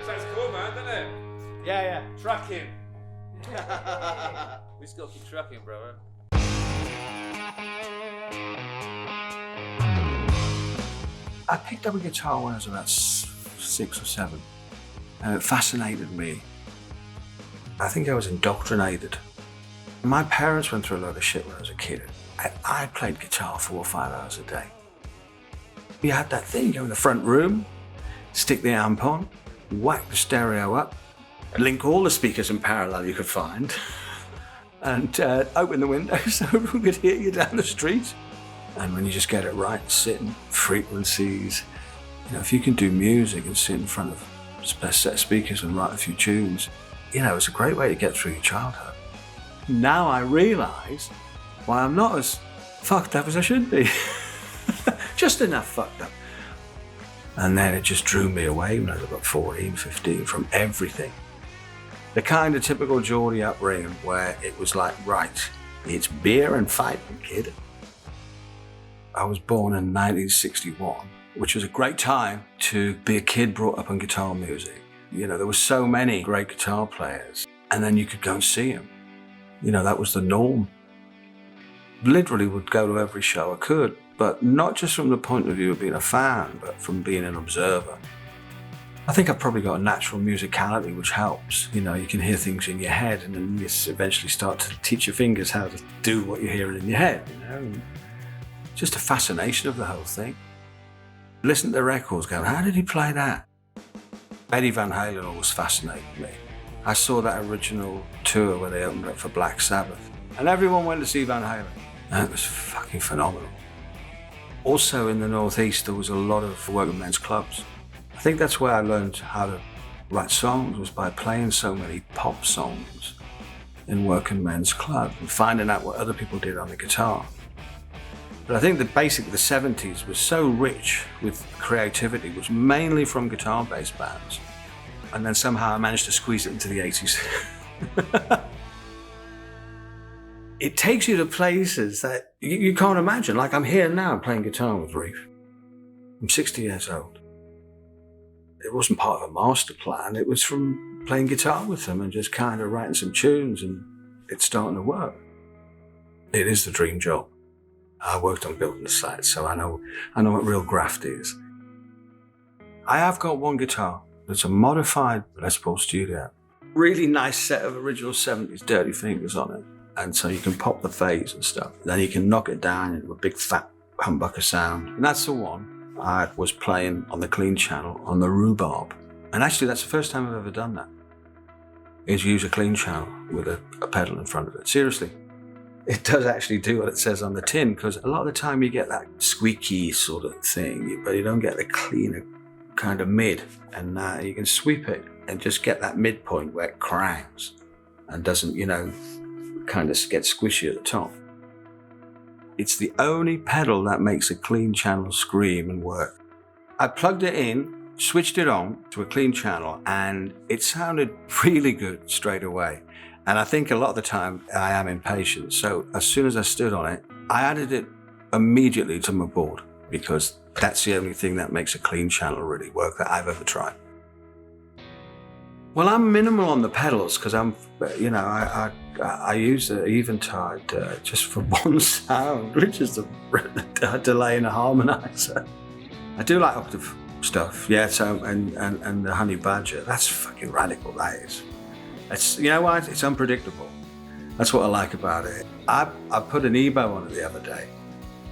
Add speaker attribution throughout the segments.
Speaker 1: Sounds cool, man, doesn't it?
Speaker 2: Yeah.
Speaker 1: Trucking. We just gotta keep trucking, brother.
Speaker 2: I picked up a guitar when I was about 6 or 7, and it fascinated me. I think I was indoctrinated. My parents went through a lot of shit when I was a kid. I played guitar 4 or 5 hours a day. You had that thing, you go in the front room, stick the amp on, whack the stereo up, link all the speakers in parallel you could find, and open the window so everyone could hear you down the street. And when you just get it right, sitting frequencies, if you can do music and sit in front of a set of speakers and write a few tunes, it's a great way to get through your childhood. Now I realise why I'm not as fucked up as I should be. Just enough fucked up. And then it just drew me away when I was about 14, 15 from everything. The kind of typical Geordie upbringing where it was like, right, it's beer and fighting, kid. I was born in 1961, which was a great time to be a kid brought up on guitar music. There were so many great guitar players, and then you could go and see them. That was the norm. Literally would go to every show I could, but not just from the point of view of being a fan, but from being an observer. I think I've probably got a natural musicality which helps. You can hear things in your head, and then you eventually start to teach your fingers how to do what you're hearing in your head. Just a fascination of the whole thing. Listen to the records going, how did he play that? Eddie Van Halen always fascinated me. I saw that original tour where they opened up for Black Sabbath, and everyone went to see Van Halen. And it was fucking phenomenal. Also in the Northeast, there was a lot of working men's clubs. I think that's where I learned how to write songs, was by playing so many pop songs in working men's clubs and finding out what other people did on the guitar. But I think that basically the 70s was so rich with creativity, was mainly from guitar-based bands. And then somehow I managed to squeeze it into the 80s. It takes you to places that you can't imagine. Like I'm here now playing guitar with Reef. I'm 60 years old. It wasn't part of a master plan. It was from playing guitar with them and just kind of writing some tunes, and it's starting to work. It is the dream job. I worked on building the site, so I know what real graft is. I have got one guitar. It's a modified Les Paul Studio. Really nice set of original 70s dirty fingers on it. And so you can pop the phase and stuff. Then you can knock it down into a big fat humbucker sound. And that's the one I was playing on the clean channel on the Rhubarb. And actually that's the first time I've ever done that, is use a clean channel with a pedal in front of it. Seriously. It does actually do what it says on the tin, because a lot of the time you get that squeaky sort of thing, but you don't get the cleaner kind of mid. And you can sweep it and just get that midpoint where it crangs and doesn't, kind of get squishy at the top. It's the only pedal that makes a clean channel scream and work. I plugged it in, switched it on to a clean channel, and it sounded really good straight away. And I think a lot of the time I am impatient. So as soon as I stood on it, I added it immediately to my board, because that's the only thing that makes a clean channel really work that I've ever tried. Well, I'm minimal on the pedals because I use the Eventide just for one sound, which is the delay and a harmonizer. I do like Octave stuff, yeah. So and the Honey Badger, that's fucking radical. That is. It's what? It's unpredictable. That's what I like about it. I put an Ebo on it the other day.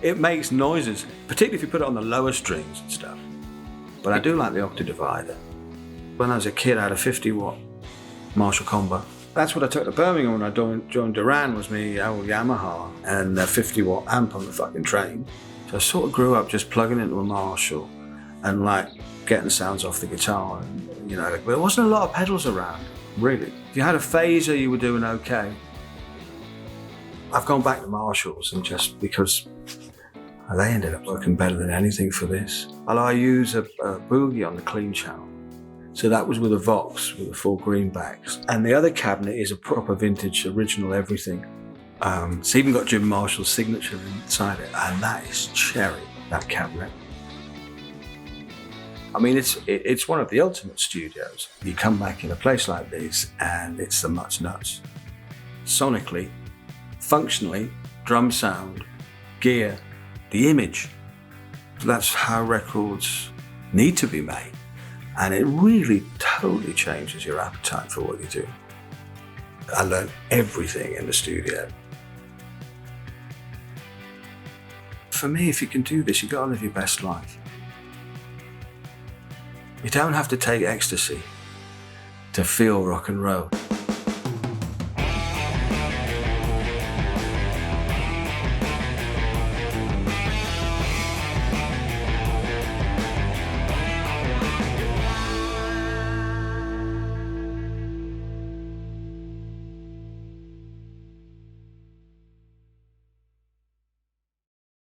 Speaker 2: It makes noises, particularly if you put it on the lower strings and stuff. But I do like the Octave divider. When I was a kid, I had a 50-watt Marshall Combo. That's what I took to Birmingham when I joined Duran, was my old Yamaha and a 50-watt amp on the fucking train. So I sort of grew up just plugging into a Marshall and like getting sounds off the guitar. And, but there wasn't a lot of pedals around, really. If you had a phaser, you were doing okay. I've gone back to Marshalls, and just because they ended up working better than anything for this. Although I use a Boogie on the clean channel. So that was with a Vox, with the 4 greenbacks. And the other cabinet is a proper vintage, original everything. It's even got Jim Marshall's signature inside it. And that is cherry, that cabinet. I mean, it's one of the ultimate studios. You come back in a place like this and it's the much nuts. Sonically, functionally, drum sound, gear, the image. That's how records need to be made. And it really totally changes your appetite for what you do. I learned everything in the studio. For me, if you can do this, you've got to live your best life. You don't have to take ecstasy to feel rock and roll.